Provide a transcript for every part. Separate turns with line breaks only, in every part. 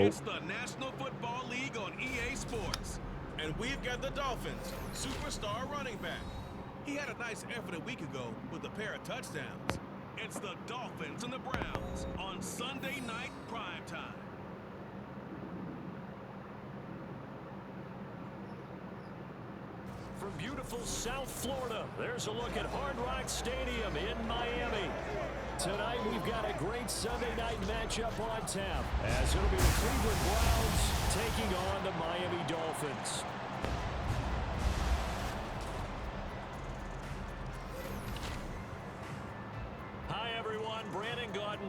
It's the National Football League on EA Sports. And we've got the Dolphins' superstar running back. He had a nice effort a week ago with a pair of touchdowns. It's the Dolphins and the Browns on Sunday night primetime.
From beautiful South Florida, there's a look at Hard Rock Stadium in Miami. Tonight, we've got a great Sunday night matchup on tap, as it'll be the Cleveland Browns taking on the Miami Dolphins.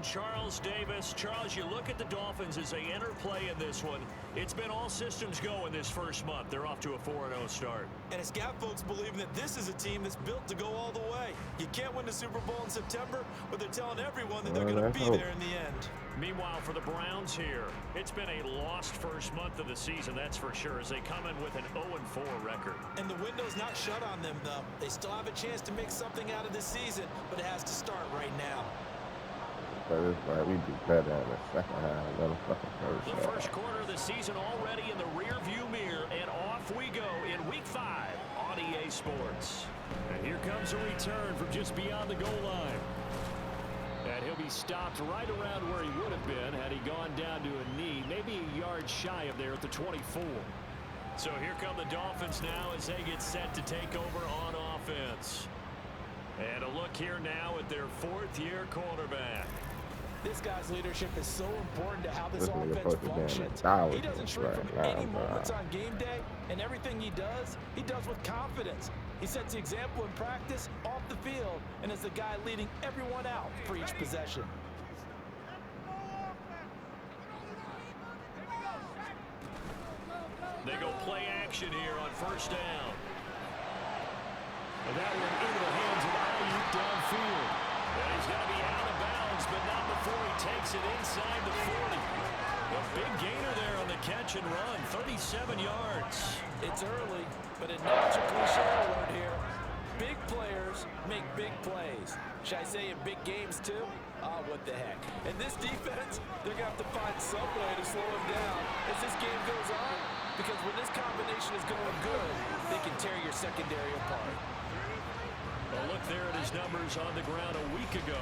Charles Davis. Charles, you look at the Dolphins as they enter play in this one. It's been all systems go in this first month. They're off to a 4-0 start.
And it's got folks believing that this is a team that's built to go all the way. You can't win the Super Bowl in September, but they're telling everyone that they're going to be there in the end.
Meanwhile, for the Browns here, it's been a lost first month of the season, that's for sure, as they come in with an 0-4 record.
And the window's not shut on them, though. They still have a chance to make something out of this season, but it has to start right now.
But it's like we do better in the second half than the fucking first half.
The first quarter of the season already in the rear-view mirror, and off we go in Week 5 on EA Sports. And here comes a return from just beyond the goal line. And he'll be stopped right around where he would have been had he gone down to a knee, maybe a yard shy of there at the 24. So here come the Dolphins now as they get set to take over on offense. And a look here now at their fourth-year quarterback.
This guy's leadership is so important to how this offense functions. He doesn't shrink from any moments on game day, and everything he does with confidence. He sets the example in practice, off the field, and is the guy leading everyone out for each possession.
They go play action here on first down. And that one into the hands of Ayuk downfield. And he's going to be out of bounds, but not before he takes it inside the 40. A big gainer there on the catch and run, 37 yards.
It's early, but it knows a cliche alert here. Big players make big plays. Should I say in big games too? What the heck. And this defense, they're going to have to find some way to slow him down as this game goes on. Because when this combination is going good, they can tear your secondary apart.
Well, look there at his numbers on the ground a week ago.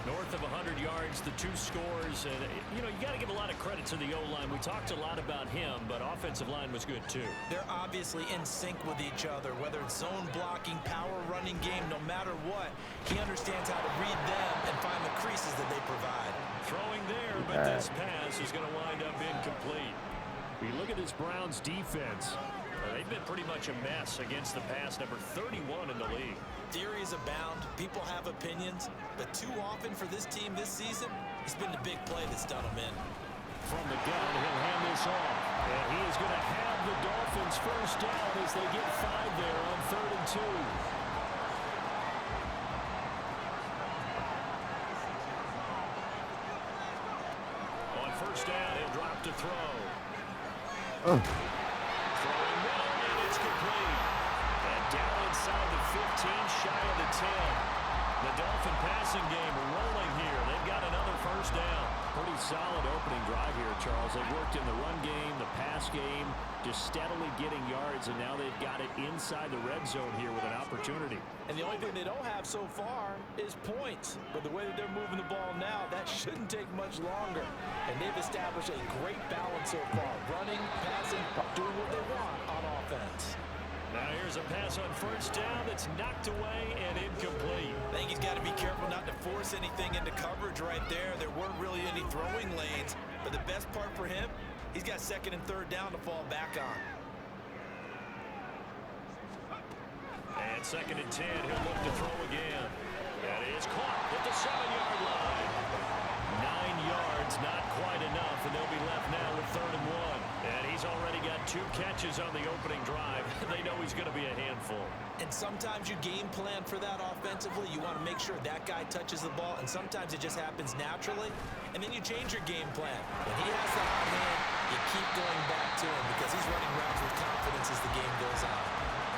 North of 100 yards, the 2 scores. And, you know, you got to give a lot of credit to the O-line. We talked a lot about him, but offensive line was good, too.
They're obviously in sync with each other, whether it's zone blocking, power running game, no matter what. He understands how to read them and find the creases that they provide.
Throwing there, but this pass is going to wind up incomplete. We look at this Browns defense. They've been pretty much a mess against the pass, number 31 in the league.
Theories abound. People have opinions. But too often for this team this season, it's been the big play that's done them in.
From the gun, he'll hand this off. And he is going to have the Dolphins first down as they get 5 there on 3rd and 2. On first down, he'll drop to throw. Throwing well, and it's complete. And down inside the 15, shy of the 10. The Dolphin passing game rolling here. They've got another first down. Pretty solid opening drive here, Charles. They've worked in the run game, the pass game, just steadily getting yards, and now they've got it inside the red zone here with an opportunity.
And the only thing they don't have so far is points. But the way that they're moving the ball now, that shouldn't take much longer. And they've established a great balance so far. Running, passing, doing what they want on offense.
Now here's a pass on first down that's knocked away and incomplete.
I think he's got to be careful not to force anything into coverage right there. There weren't really any throwing lanes. But the best part for him, he's got 2nd and 3rd down to fall back on.
And 2nd and 10, he'll look to throw again. That is caught at the 7-yard line. 9 yards, not quite enough, and they'll be left now with 3rd and 1. And he's already got 2 catches on the opening drive. They know he's going to be a handful.
And sometimes you game plan for that offensively. You want to make sure that guy touches the ball, and sometimes it just happens naturally. And then you change your game plan. When he has the hot hand, you keep going back to him because he's running routes with confidence as the game goes on.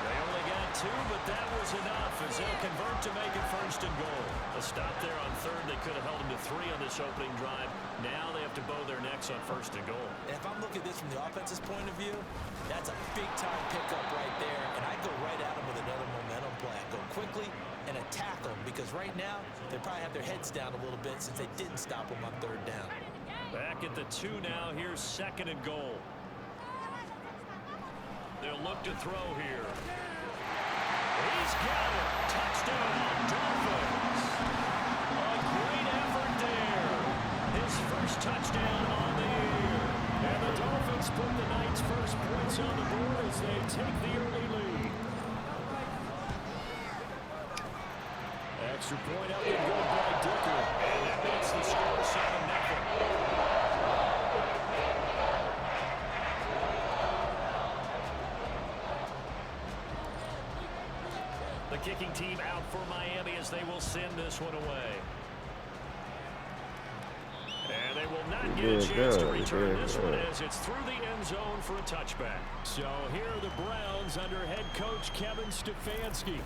They only got two, but that was enough as they'll convert to make it 1st and goal. A stop there on 3rd. They could have held them to 3 on this opening drive. Now they have to bow their necks on 1st and goal.
And if I'm looking at this from the offense's point of view, that's a big-time pickup right there. And I go right at them with another momentum play. I go quickly and attack them because right now they probably have their heads down a little bit since they didn't stop them on 3rd down.
Back at the 2 now. Here's 2nd and goal. They'll look to throw here. He's got it. Touchdown, Dolphins. A great effort there. His first touchdown on the year. And the Dolphins put the Knights' first points on the board as they take the early lead. Extra point up and good by Dicker. And that makes the score 7-0. The kicking team out for Miami as they will send this one away. And they will not get a chance to return this one as it's through the end zone for a touchback. So here are the Browns under head coach Kevin Stefanski.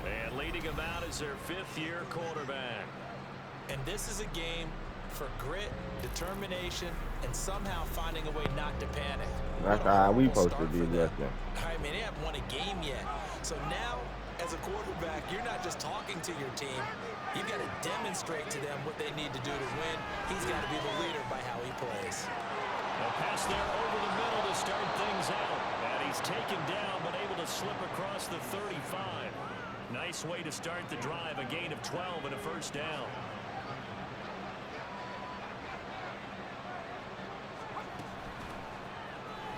And leading them out is their 5th-year quarterback.
And this is a game for grit, determination, and somehow finding a way not to panic.
That's how we supposed to be looking.
I mean, they haven't won a game yet. So now, as a quarterback, you're not just talking to your team. You've got to demonstrate to them what they need to do to win. He's got to be the leader by how he plays.
A pass there over the middle to start things out. And he's taken down but able to slip across the 35. Nice way to start the drive. A gain of 12 and a 1st down.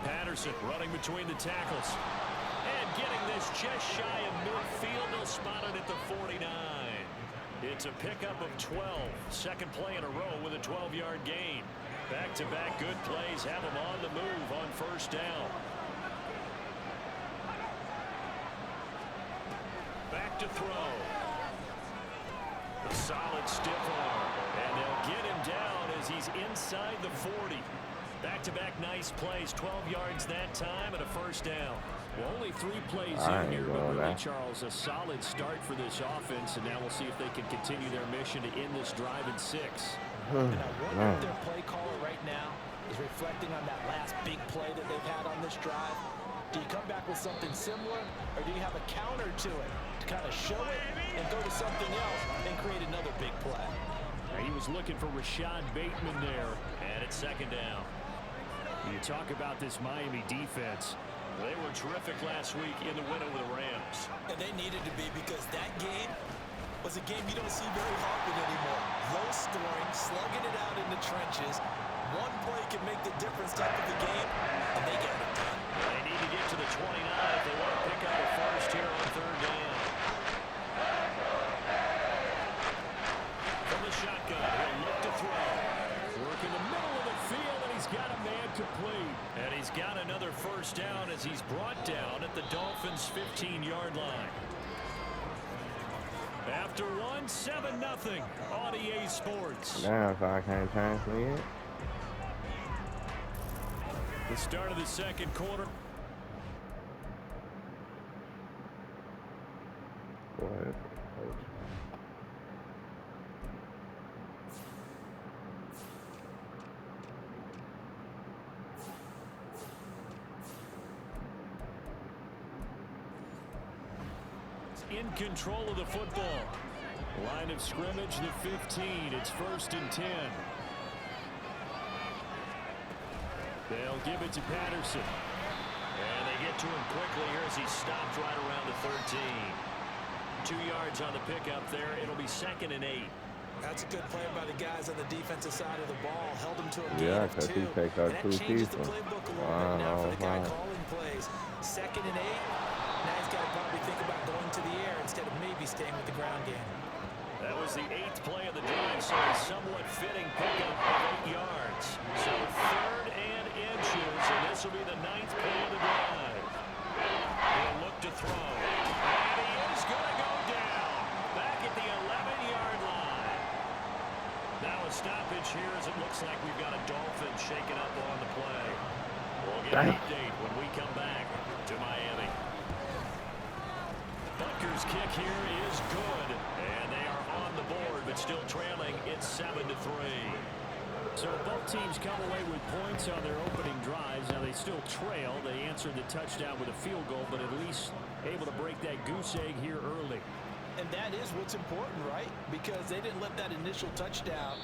Patterson running between the tackles. And getting this just shy of midfield. They'll spot it at the 49. It's a pickup of 12. 2nd play in a row with a 12-yard gain. Back-to-back good plays have them on the move on 1st down. Back to throw. A solid stiff arm. And they'll get him down as he's inside the 40. Back-to-back nice plays. 12 yards that time and a 1st down. Well, only 3 plays in here, but really, Charles, a solid start for this offense, and now we'll see if they can continue their mission to end this drive in 6.
And I wonder if their play caller right now is reflecting on that last big play that they've had on this drive. Do you come back with something similar, or do you have a counter to it to kind of show it and go to something else and create another big play?
He was looking for Rashad Bateman there, and it's 2nd down. You talk about this Miami defense. They were terrific last week in the win over the Rams.
And they needed to be because that game was a game you don't see very often anymore. Low scoring, slugging it out in the trenches. One play can make the difference type of the game, and they got it done.
They need to get to the 29 if they want to pick up a 1st here on 3rd down. From the shotgun, he'll look to throw. Work in the middle of the field, and he's got a man complete. And he's got another 1st down as he's brought down at the Dolphins' 15-yard line. After 7-0 on EA Sports.
Now, so I can't translate it.
The start of the 2nd quarter.
Go ahead, coach.
In control of the football. Line of scrimmage, the 15. It's 1st and 10. They'll give it to Patterson. And they get to him quickly here as he stopped right around the 13. 2 yards on the pickup there. It'll be 2nd and 8.
That's a good play by the guys on the defensive side of the ball. Held them to a
Yeah,
gain of 2.
because he takes out 2
That changes the
people.
playbook a little bit now for the guy calling plays. 2nd and 8. Now he's got to probably think about going to the air instead of maybe staying with the ground game.
That was the 8th play of the drive, so a somewhat fitting pickup of 8 yards. So 3rd and inches, and this will be the 9th play of the drive. He'll look to throw. And he is going to go down. Back at the 11-yard line. Now a stoppage here as it looks like we've got a Dolphin shaking up on the play. We'll get an update when we come back to Miami. Rams kick here is good. And they are on the board, but still trailing. It's 7-3. So both teams come away with points on their opening drives. Now they still trail. They answered the touchdown with a field goal, but at least able to break that goose egg here early.
And that is what's important, right? Because they didn't let that initial touchdown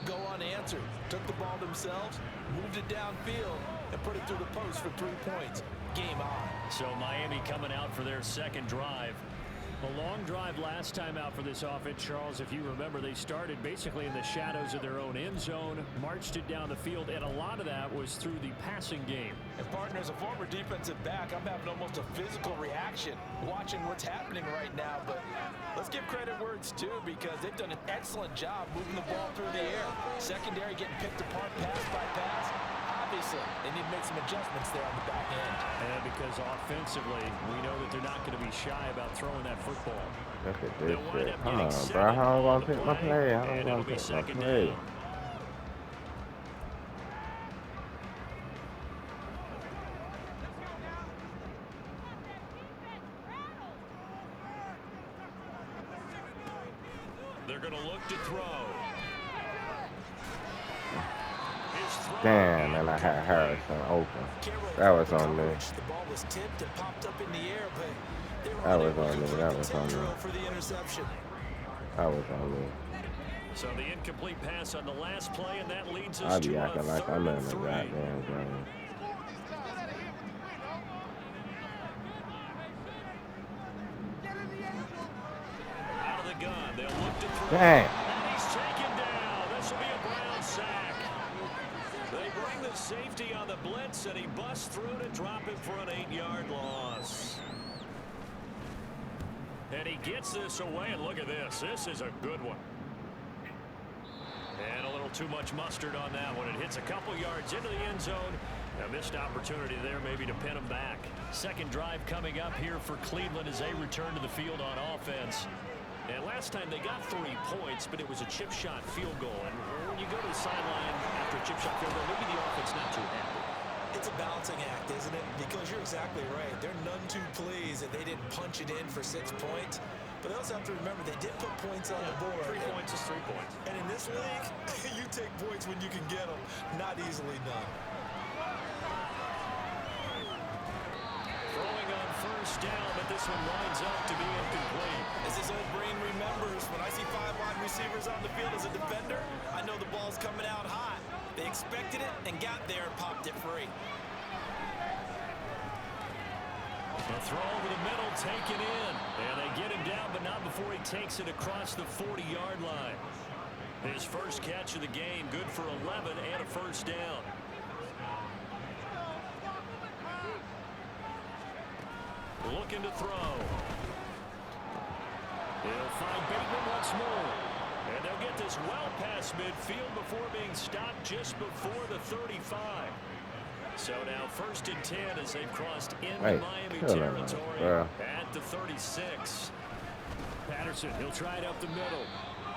go unanswered. Took the ball themselves, moved it downfield, and put it through the post for 3 points. Game on.
So Miami coming out for their second drive. A long drive last time out for this offense, Charles. If you remember, they started basically in the shadows of their own end zone, marched it down the field, and a lot of that was through the passing game.
And partner, as a former defensive back, I'm having almost a physical reaction watching what's happening right now. But let's give credit where it's due, because they've done an excellent job moving the ball through the air. Secondary getting picked apart pass by pass. Obviously, they need to make some adjustments there on the back end. And because offensively, we know that they're not going to be shy about throwing that football.
Look at this shit. Hold on, bro. How am I going to pick my play? How am I going to pick my play?
They're going to look to throw.
Damn, and I had Harrison open. That was on me.
The ball was tipped and popped up in the air, but they were
That was on me. That was on me.
for the interception.
That was on me.
So the incomplete pass on the last play, and that leads
I
us
be
to a
acting like I'm in the
3rd and 3.
goddamn game.
Out of the gun, they'll look to throw.
Dang.
And he's taken down. This will be a Brown sack. They bring the safety on the blitz, and he busts through to drop it for an 8-yard loss. And he gets this away, and look at this. This is a good one. And a little too much mustard on that one. It hits a couple yards into the end zone. A missed opportunity there maybe to pin him back. Second drive coming up here for Cleveland as they return to the field on offense. And last time they got 3 points, but it was a chip shot field goal. And when you go to the sideline after a chip shot field goal, maybe the offense not too happy.
It's a balancing act, isn't it? Because you're exactly right. They're none too pleased that they didn't punch it in for 6 points. But they also have to remember they did put points on the board.
3 points is 3 points.
And in this league, you take points when you can get them. Not easily done.
Throwing on first down, but this one winds up to be incomplete.
As his old brain remembers, when I see 5 wide receivers on the field as a defender, I know the ball's coming out hot. They expected it and got there and popped it free.
The throw over the middle, taken in. And they get him down, but not before he takes it across the 40-yard line. His first catch of the game, good for 11 and a first down. Looking to throw. He'll find Bateman once more. And they'll get this well past midfield before being stopped just before the 35. So now 1st and 10 as they've crossed into Miami territory at the 36. Patterson, he'll try it up the middle.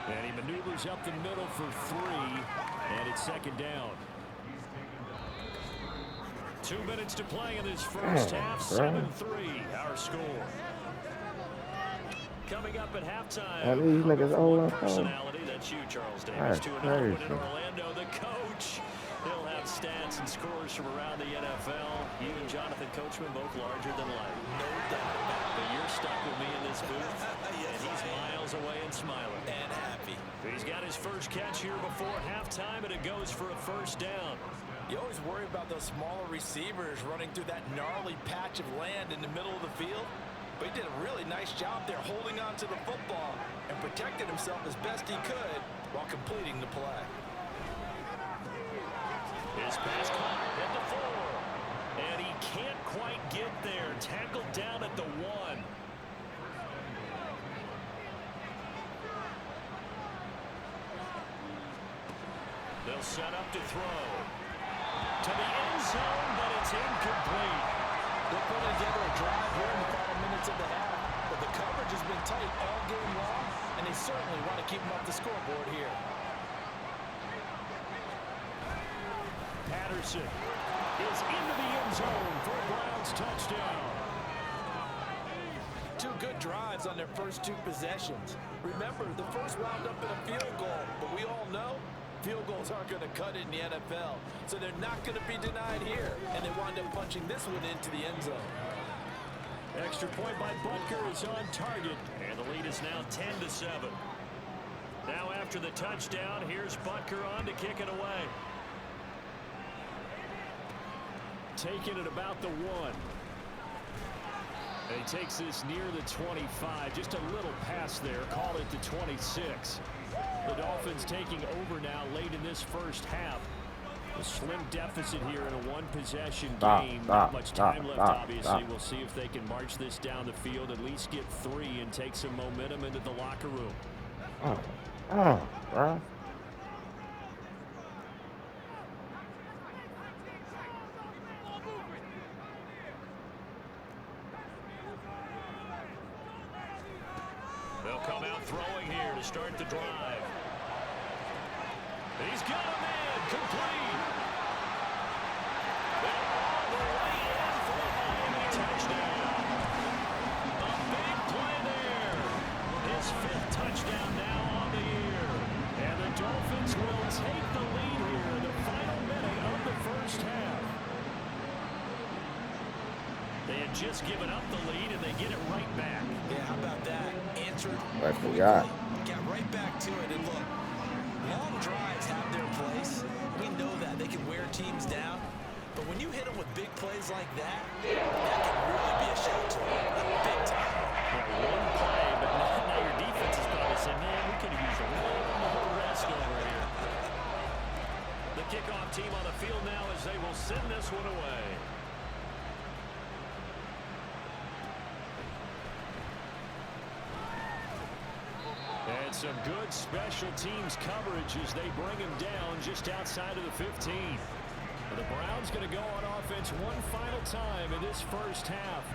And he maneuvers up the middle for 3. And it's 2nd down. 2 minutes to play in this first half. 7-3 our score. Coming up at halftime.
These niggas old
personality. That's you, Charles Davis. 2-0 win in Orlando. The coach. He'll have stats and scores from around the NFL. You and Jonathan Coachman both larger than life.
No doubt about it.
But you're stuck with me in this booth.
Yes,
and he's miles away and smiling.
And happy.
He's got his first catch here before halftime, and it goes for a first down.
You always worry about those smaller receivers running through that gnarly patch of land in the middle of the field. But he did a really nice job there holding on to the football and protected himself as best he could while completing the play.
His pass caught at the 4. And he can't quite get there. Tackled down at the 1. They'll set up to throw. To the end zone, but it's incomplete.
They're putting together a drive here in the final minutes of the half. But the coverage has been tight all game long, and they certainly want to keep them off the scoreboard here.
Patterson is into the end zone for a Browns touchdown.
two good drives on their first two possessions. Remember, the first wound up in a field goal, but we all know field goals aren't going to cut it in the NFL, so they're not going to be denied here, and they wind up punching this one into the end zone.
Extra point by Butker is on target, and the lead is now 10-7. Now after the touchdown, here's Butker on to kick it away. Taking it about the 1. And he takes this near the 25. Just a little pass there. Call it the 26. The Dolphins taking over now late in this first half. A slim deficit here in a one-possession game. Not much time left, obviously. We'll see if they can march this down the field, at least get 3, and take some momentum into the locker room.
Bro.
They'll come out throwing here to start the drive. He's got a man complete. They're all the way in for a Miami touchdown. A big play there. His 5th touchdown now on the year. And the Dolphins will take the lead here in the final minute of the first half. They had just given up the lead, and they get it right back.
Yeah, how about that? Answered
That's
quickly,
got
right back to it, and look, long drives have their place. We know that. They can wear teams down. But when you hit them with big plays like that, that can really be a shout to them. Big time.
Yeah, one play, but now your defense is probably saying, man, we could have used a little rest over here. The kickoff team on the field now as they will send this one away. And some good special teams coverage as they bring him down just outside of the 15. And the Browns going to go on offense one final time in this first half.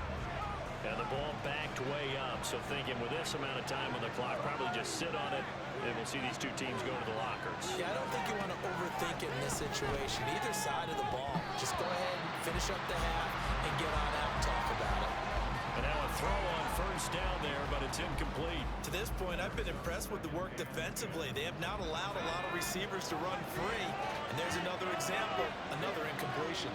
And the ball backed way up, so thinking with this amount of time on the clock, probably just sit on it, and we'll see these two teams go to the lockers.
Yeah, I don't think you want to overthink it in this situation. Either side of the ball, just go ahead and finish up the half and get on out and talk about it.
And now a throw on first down there, but it's incomplete.
To this point, I've been impressed with the work defensively. They have not allowed a lot of receivers to run free. And there's another example, another incompletion.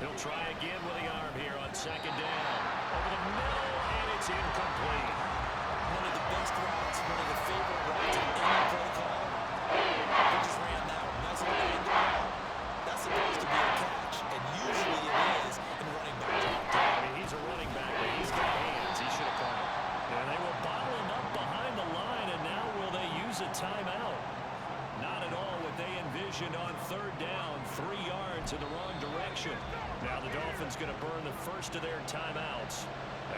He'll try again with the arm here on second down. Over the middle, and it's incomplete.
One of the best routes, one of the favorite routes of any play call. He just ran that one. Nice little angle. That's supposed to be a catch, and usually it is in running back drop.
I mean, he's a running back, but he's got hands. He should have caught it. And they will bottle him up behind the line, and now will they use a timeout? Not at all what they envisioned on third down. 3 yards in the wrong direction. Now the Dolphins going to burn the first of their timeouts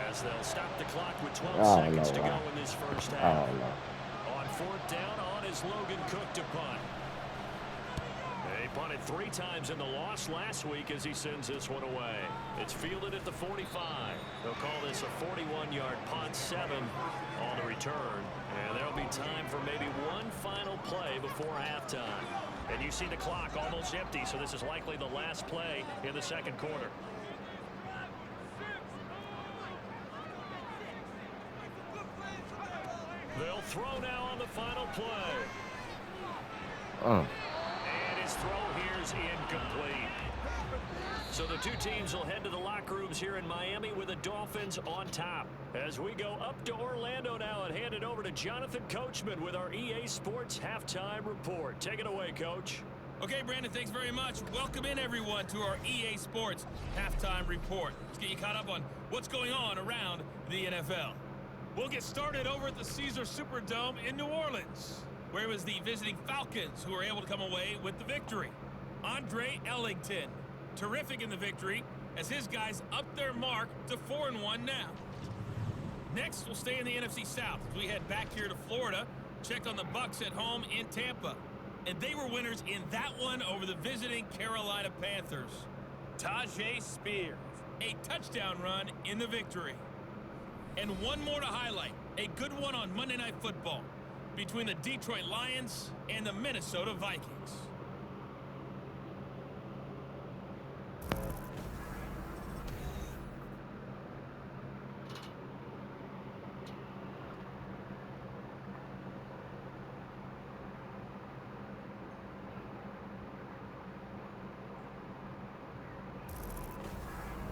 as they'll stop the clock with 12 seconds to go in this first half. On fourth down, on is Logan Cook to punt. They punted 3 times in the loss last week as he sends this one away. It's fielded at the 45. They'll call this a 41-yard punt, 7 on the return. And there'll be time for maybe one final play before halftime. And you see the clock almost empty, so this is likely the last play in the second quarter. They'll throw now on the final play. And his throw here is incomplete. So the two teams will head to the locker rooms here in Miami with the Dolphins on top. As we go up to Orlando now and hand it over to Jonathan Coachman with our EA Sports Halftime Report. Take it away, Coach.
Okay, Brandon, thanks very much. Welcome in, everyone, to our EA Sports Halftime Report. Let's get you caught up on what's going on around the NFL. We'll get started over at the Caesars Superdome in New Orleans, where it was the visiting Falcons who were able to come away with the victory. Andre Ellington, terrific in the victory, as his guys up their mark to 4-1 now. Next, we'll stay in the NFC South as we head back here to Florida, check on the Bucs at home in Tampa. And they were winners in that one over the visiting Carolina Panthers. Tajay Spears, a touchdown run in the victory. And one more to highlight, a good one on Monday Night Football between the Detroit Lions and the Minnesota Vikings.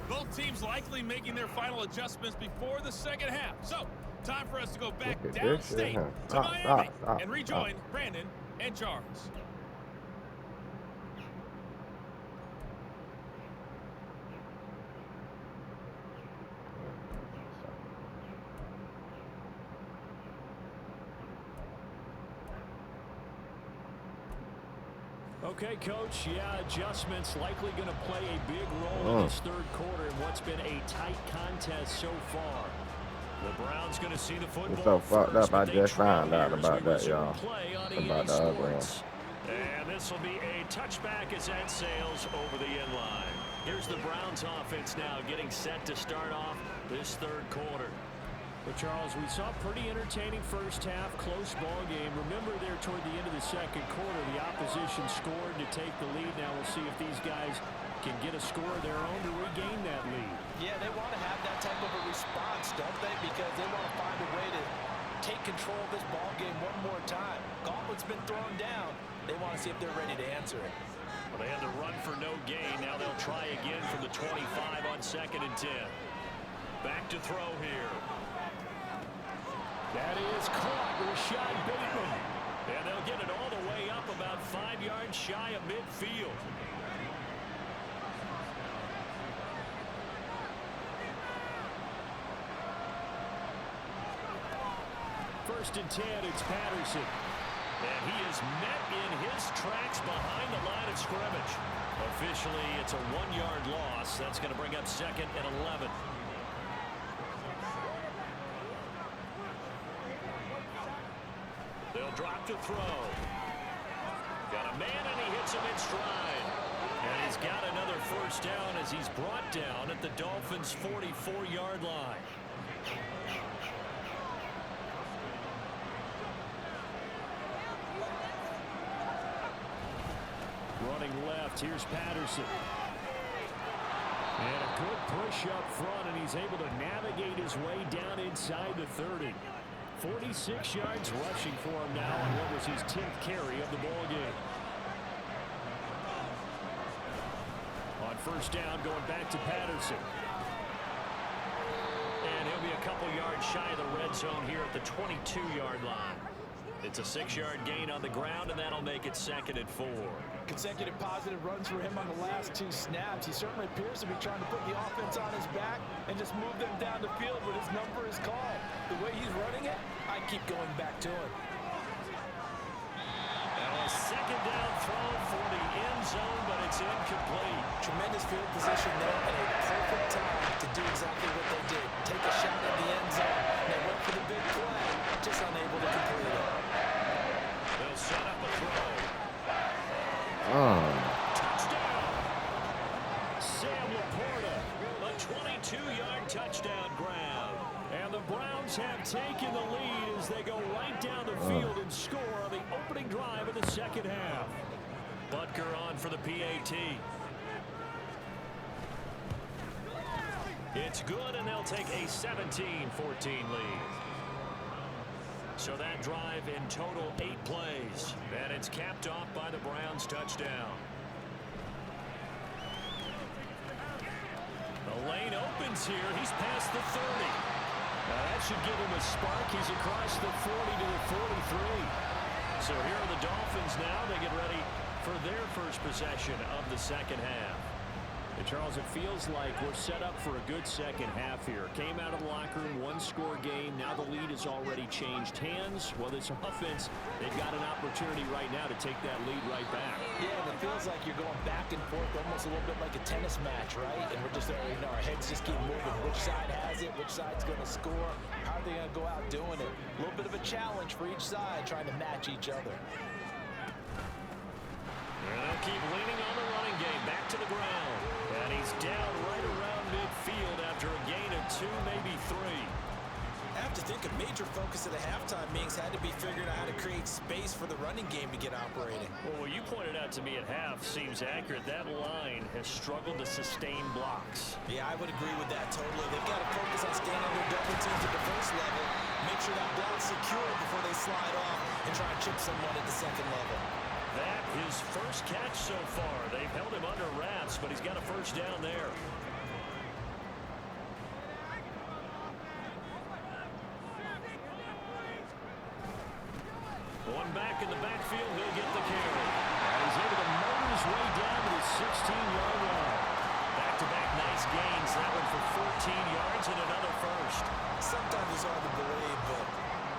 Both teams likely making their final adjustments before the second half. So, time for us to go back
Look at this shit,
downstate
huh?
to Miami
Stop.
and rejoin Brandon and Charles.
Okay, Coach, yeah, adjustments likely going to play a big role in this third quarter in what's been a tight contest so far. The Browns going to see the football
It's so fucked
first,
up. I
but
just
they
found
trail
out
here as
about
we
that,
resume
y'all.
play on
About
EA
the other one.
Sports. And this will be a touchback as that sails over the end line. Here's the Browns offense now getting set to start off this third quarter. Well, Charles, we saw a pretty entertaining first half, close ball game. Remember there toward the end of the second quarter, the opposition scored to take the lead. Now we'll see if these guys can get a score of their own to regain that lead.
Yeah, they want to have that type of a response, don't they? Because they want to find a way to take control of this ball game one more time. Gauntlet's been thrown down. They want to see if they're ready to answer it.
Well, they had to run for no gain. Now they'll try again from the 25 on 2nd and 10. Back to throw here. That is caught, Rashad Bateman. And they'll get it all the way up about 5 yards shy of midfield. First and 10, it's Patterson. And he is met in his tracks behind the line of scrimmage. Officially, it's a 1-yard loss. That's going to bring up 2nd and 11. They'll drop to throw. Got a man, and he hits him in stride. And he's got another first down as he's brought down at the Dolphins' 44-yard line. Running left, here's Patterson. And a good push up front, and he's able to navigate his way down inside the 30. 46 yards rushing for him now on what was his 10th carry of the ball game. On first down, going back to Patterson. And he'll be a couple yards shy of the red zone here at the 22-yard line. It's a 6-yard gain on the ground, and that'll make it 2nd and 4.
Consecutive positive runs for him on the last 2 snaps. He certainly appears to be trying to put the offense on his back and just move them down the field when his number is called. The way he's running it, I keep going back to him.
And a 2nd down throw for the end zone, but it's incomplete.
Tremendous field position there and a perfect time to do exactly what they did. Take a shot at the end zone. They went for the big play, just unable to complete it.
They'll set up a throw.
Touchdown.
Sam Laporta, a 22-yard touchdown grab. And the Browns have taken the lead as they go right down the field and score on the opening drive of the second half. Butker on for the PAT. It's good, and they'll take a 17-14 lead. So that drive in total 8 plays, and it's capped off by the Browns touchdown. The lane opens here. He's past the 30. Now that should give him a spark. He's across the 40 to the 43. So here are the Dolphins now. They get ready for their first possession of the second half. And Charles, it feels like we're set up for a good second half here. Came out of the locker room, 1-score game. Now the lead has already changed hands. Well, this offense, they've got an opportunity right now to take that lead right back.
Yeah, and it feels like you're going back and forth almost a little bit like a tennis match, right? And we're just, our heads just keep moving. Which side has it? Which side's going to score? How are they going to go out doing it? A little bit of a challenge for each side, trying to match each other.
And they'll keep leaning on the running game. Back to the ground. And he's down right around midfield after a gain of 2, maybe 3.
I have to think a major focus of the halftime meetings had to be figuring out how to create space for the running game to get operating.
Well, what you pointed out to me at half seems accurate. That line has struggled to sustain blocks.
Yeah, I would agree with that totally. They've got to focus on staying on their double teams at the first level, make sure that block's secure before they slide off and try and chip someone at the second level.
That his first catch so far. They've held him under wraps, but he's got a first down there. From back in the backfield, he'll get the carry. And he's able to motor his way down to the 16-yard line. Back-to-back nice gains. That one for 14 yards and another first.
Sometimes it's hard to believe, but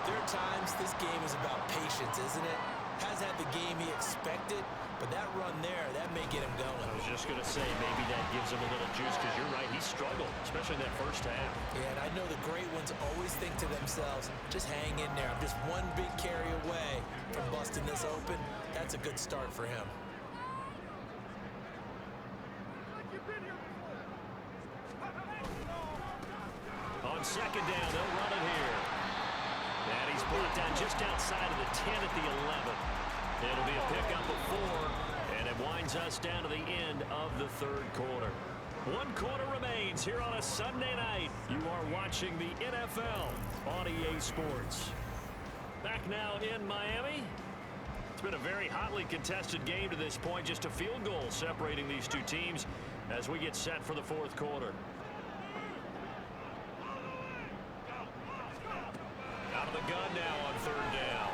there are times this game is about patience, isn't it? Has had the game he expected, but that run there, that may get him going.
I was just going to say, maybe that gives him a little juice, because you're right, he struggled, especially in that first half.
Yeah, and I know the great ones always think to themselves, just hang in there. I'm just one big carry away from busting this open. That's a good start for him.
On second down, they'll run it here. And he's brought down just outside of the 10 at the 11. It'll be a pickup of 4, and it winds us down to the end of the third quarter. 1 quarter remains here on a Sunday night. You are watching the NFL on EA Sports. Back now in Miami. It's been a very hotly contested game to this point. Just a field goal separating these two teams as we get set for the fourth quarter. Out of the gun now on third down.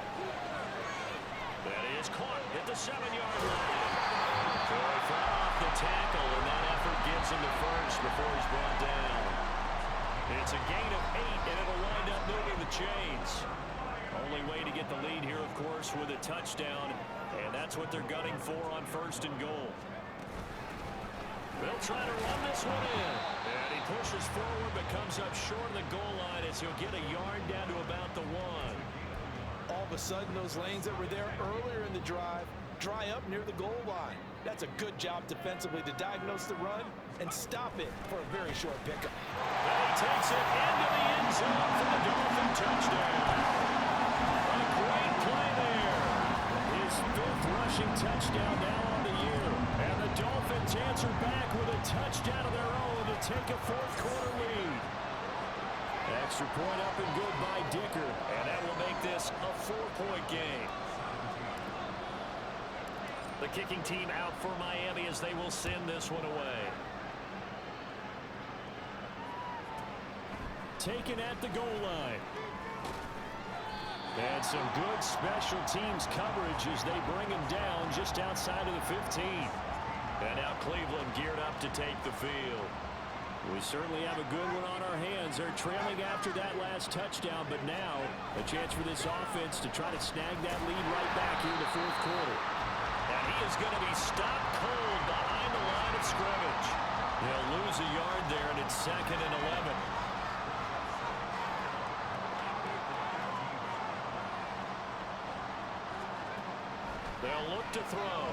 That is caught at the 7-yard line. Troy fought off the tackle, and that effort gives him the first before he's brought down. It's a gain of 8, and it'll wind up moving the chains. Only way to get the lead here, of course, with a touchdown, and that's what they're gunning for on first and goal. They'll try to run this one in. And he pushes forward but comes up short of the goal line as he'll get a yard down to about the 1.
All of a sudden, those lanes that were there earlier in the drive dry up near the goal line. That's a good job defensively to diagnose the run and stop it for a very short pickup.
And he takes it into the end zone for the Dolphin touchdown. A great play there. His 5th rushing touchdown now on the year. And the Dolphins answer back with a touchdown of their own to take a fourth quarter lead. Extra point up and good by Dicker. And that will make this a 4-point game. The kicking team out for Miami as they will send this one away. Taken at the goal line. And some good special teams coverage as they bring him down just outside of the 15. And now Cleveland geared up to take the field. We certainly have a good one on our hands. They're trailing after that last touchdown, but now a chance for this offense to try to snag that lead right back here in the fourth quarter. And he is going to be stopped cold behind the line of scrimmage. He'll lose a yard there, and it's 2nd and 11. They'll look to throw.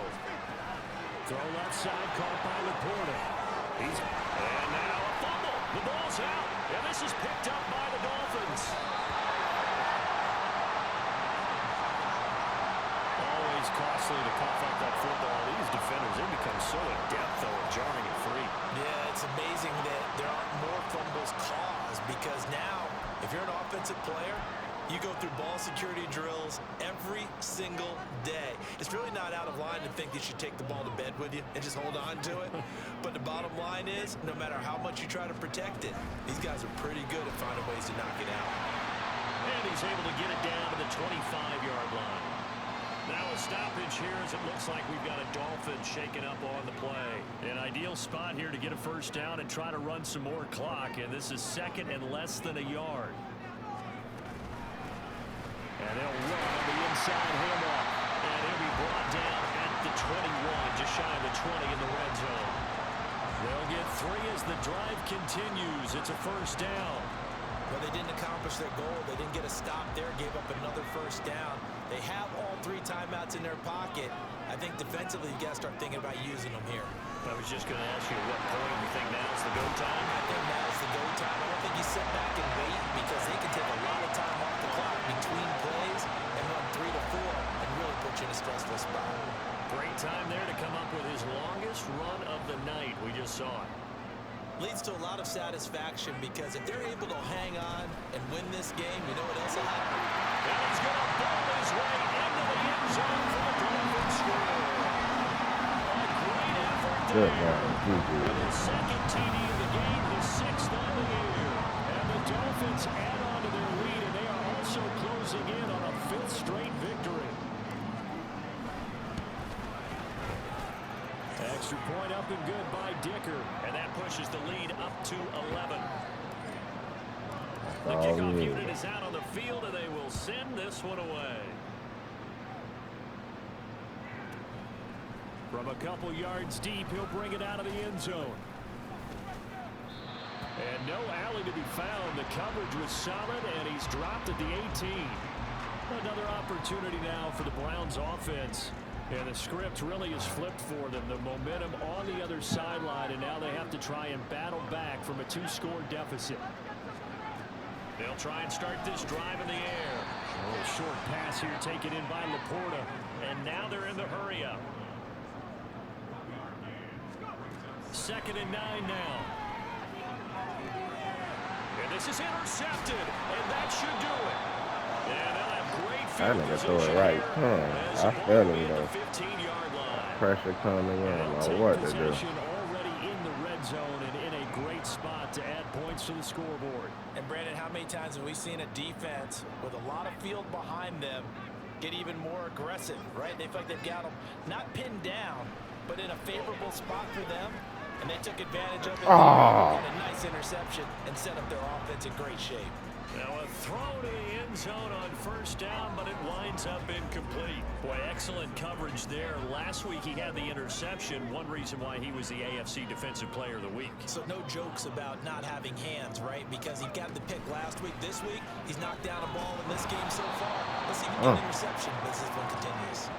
Throw left side, caught by Laporta. And now a fumble. The ball's out, and this is picked up by the Dolphins. Always costly to cough up that football. These defenders, they become so adept, though, at jarring it free.
Yeah, it's amazing that there aren't more fumbles caused, because now, if you're an offensive player, you go through ball security drills every single day. It's really not out of line to think you should take the ball to bed with you and just hold on to it. But the bottom line is, no matter how much you try to protect it, these guys are pretty good at finding ways to knock it out.
And he's able to get it down to the 25-yard line. Now a stoppage here as it looks like we've got a Dolphin shaking up on the play. An ideal spot here to get a first down and try to run some more clock. And this is 2nd and less than a yard. And they'll run on the inside handoff. And he'll be brought down at the 21, just shy of the 20 in the red zone. They'll get 3 as the drive continues. It's a first down.
Well, they didn't accomplish their goal. They didn't get a stop there, gave up another first down. They have all 3 timeouts in their pocket. I think defensively, you got to start thinking about using them here.
I was just going to ask you at what point you think now's the go time?
I think now's the go time. I don't think you sit back and wait, because they can take a lot of time off the clock between plays and run 3 to 4 and really put you in a stressful spot.
Great time there to come up with his longest run of the night. We just saw it.
Leads to a lot of satisfaction, because if they're able to hang on and win this game, you know what else will happen?
And he's going to ball his way into the end zone for the Dolphins score. A great effort there. And his 2nd TD of the game, his 6th on the year. And the Dolphins add on to their lead, and they are also closing in on a 5th straight victory. Extra point up and good by Dicker. And that pushes the lead up to 11. The kickoff unit is out on the field, and they will send this one away. From a couple yards deep, he'll bring it out of the end zone. And no alley to be found. The coverage was solid, and he's dropped at the 18. Another opportunity now for the Browns offense. And the script really is flipped for them. The momentum on the other sideline, and now they have to try and battle back from a 2-score deficit. They'll try and start this drive in the air. A little short pass here taken in by Laporta. And now they're in the hurry-up. 2nd and 9 now. And this is intercepted. And that should do it. And they'll have great field position
right.
here.
I feel him though.
15-yard line.
Pressure coming in. Or what to do.
Already in the red zone and in a great spot to add points to the scoreboard.
And Brandon, how many times have we seen a defense with a lot of field behind them get even more aggressive, right? They feel like they've got them not pinned down, but in a favorable spot for them. And they took advantage of it. Got a nice interception and set up their offense in great shape.
Now a throw to the end zone on 1st down, but it winds up incomplete. Boy, excellent coverage there. Last week he had the interception. One reason why he was the AFC Defensive Player of the Week.
So no jokes about not having hands, right? Because he got the pick last week. This week, he's knocked down a ball in this game so far. Let's see if he can get an interception as this one continues.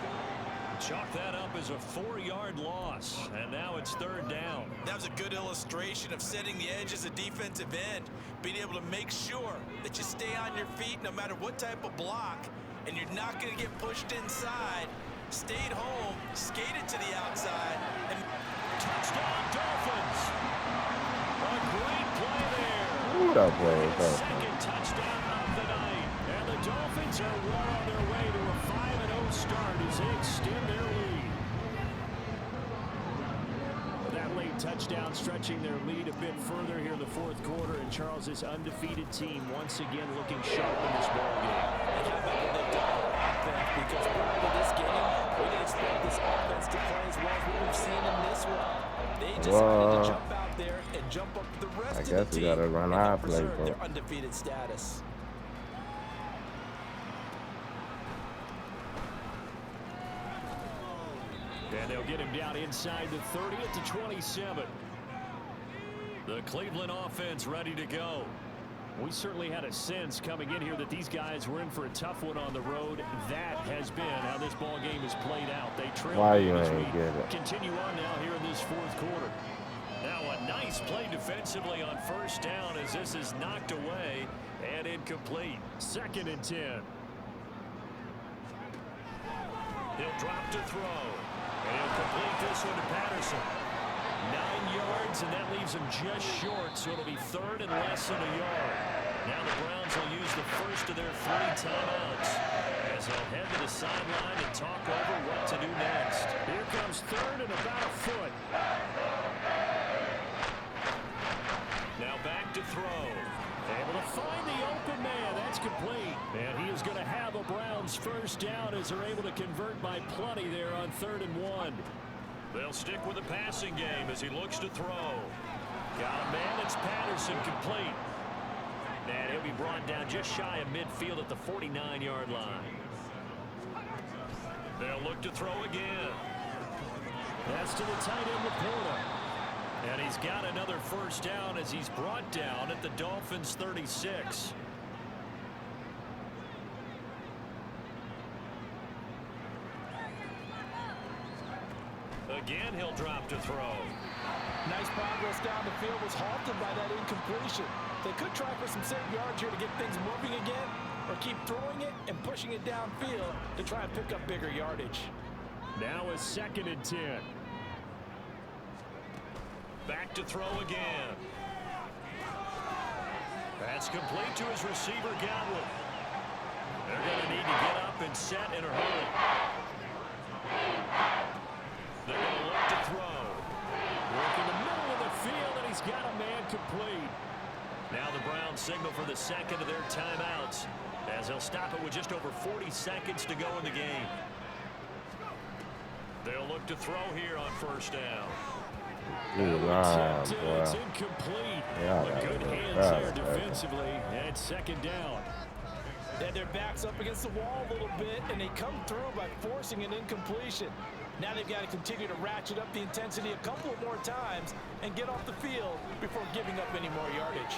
Chalk that up as a 4-yard loss, and now it's 3rd down.
That was a good illustration of setting the edge as a defensive end, being able to make sure that you stay on your feet no matter what type of block, and you're not going to get pushed inside. Stayed home, skated to the outside, and
touchdown Dolphins. A great play there.
Ooh, that play was
Second touchdown of the night, and the Dolphins are well on their way to a 5-0 start as they extend their lead. That late touchdown stretching their lead a bit further here in the 4th quarter, and Charles' undefeated team once again looking sharp in this ball game.
And how about what they've done on offense? Because prior to this game, we didn't expect this offense to play as well as what we've seen in this one. They decided to jump out there and jump up the rest of the team.
I guess we gotta run our play,
their undefeated status.
And they'll get him down inside the 30 at the 27. The Cleveland offense ready to go. We certainly had a sense coming in here that these guys were in for a tough one on the road. That has been how this ball game has played out. They trail as we continue on now here in this 4th quarter. Now a nice play defensively on 1st down as this is knocked away and incomplete. 2nd and 10. He'll drop to throw. And he'll complete this one to Patterson. 9 yards, and that leaves him just short, so it'll be 3rd and less than a yard. Now the Browns will use the first of their 3 timeouts as they'll head to the sideline and talk over what to do next. Here comes 3rd and about a foot. Now back to throw. Able to find the open man. That's complete. And he is going to have a Browns 1st down as they're able to convert by plenty there on 3rd and 1. They'll stick with the passing game as he looks to throw. Got a man. It's Patterson complete. And he'll be brought down just shy of midfield at the 49-yard line. They'll look to throw again. That's to the tight end Laporta. And he's got another 1st down as he's brought down at the Dolphins 36. Again, he'll drop to throw.
Nice progress down the field, was halted by that incompletion. They could try for some safe yards here to get things moving again, or keep throwing it and pushing it downfield to try and pick up bigger yardage.
Now a 2nd and 10. Back to throw again. That's complete to his receiver, Godwin. They're going to need to get up and set in a hurry. They're going to look to throw. Work in the middle of the field, and he's got a man complete. Now the Browns signal for the 2nd of their timeouts as they'll stop it with just over 40 seconds to go in the game. They'll look to throw here on first down.
It's
incomplete.
Yeah,
But good hands there defensively. And it's second down.
And their back's up against the wall a little bit, and they come through by forcing an incompletion. Now they've got to continue to ratchet up the intensity a couple of more times and get off the field before giving up any more yardage.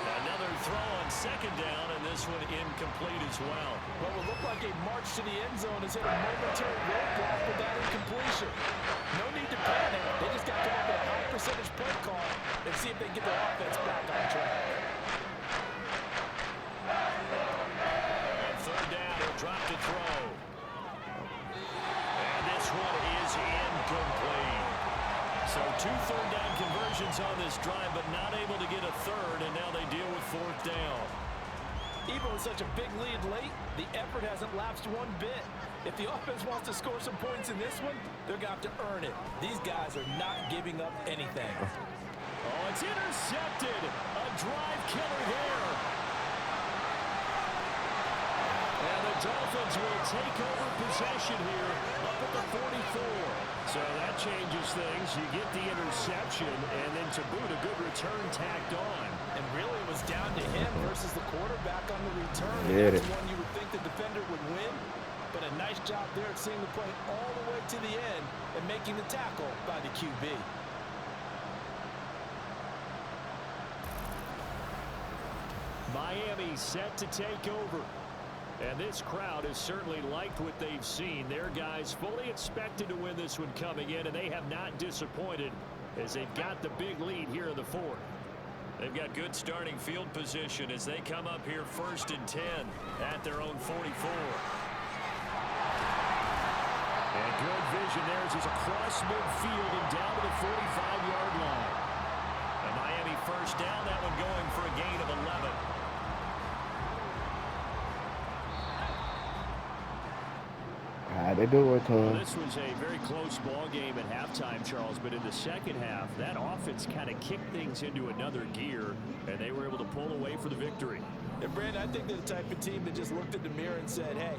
Another throw on second down, and this one incomplete as well.
What will look like a march to the end zone has hit a momentary roadblock with that incompletion. No need to panic. They just got to come up with a high percentage play call and see if they can get their offense back on track.
And third down, he'll drop to throw. And this one is incomplete. So 2 third down conversions on this drive, but not able to get a third, and now they deal with fourth down.
Even with such a big lead late, the effort hasn't lapsed one bit. If the offense wants to score some points in this one, they're going to have to earn it. These guys are not giving up anything.
Oh, it's intercepted. A drive killer there. And the Dolphins will take over possession here up at the 44. So that changes things. You get the interception, and then to boot, a good return tacked on.
And really, it was down to him versus the quarterback on the return.
That's
one you would think the defender would win. But a nice job there at seeing the play all the way to the end and making the tackle by the QB.
Miami set to take over. And this crowd has certainly liked what they've seen. Their guys fully expected to win this one coming in, and they have not disappointed as they've got the big lead here in the fourth. They've got good starting field position as they come up here 1st and 10 at their own 44. And good vision there as he's across midfield and down to the 45-yard line. A Miami first down, that one going for a gain of 11.
They do it,
Well, this was a very close ball game at halftime, Charles, but in the second half, that offense kind of kicked things into another gear, and they were able to pull away for the victory.
And, Brandon, I think they're the type of team that just looked in the mirror and said, hey,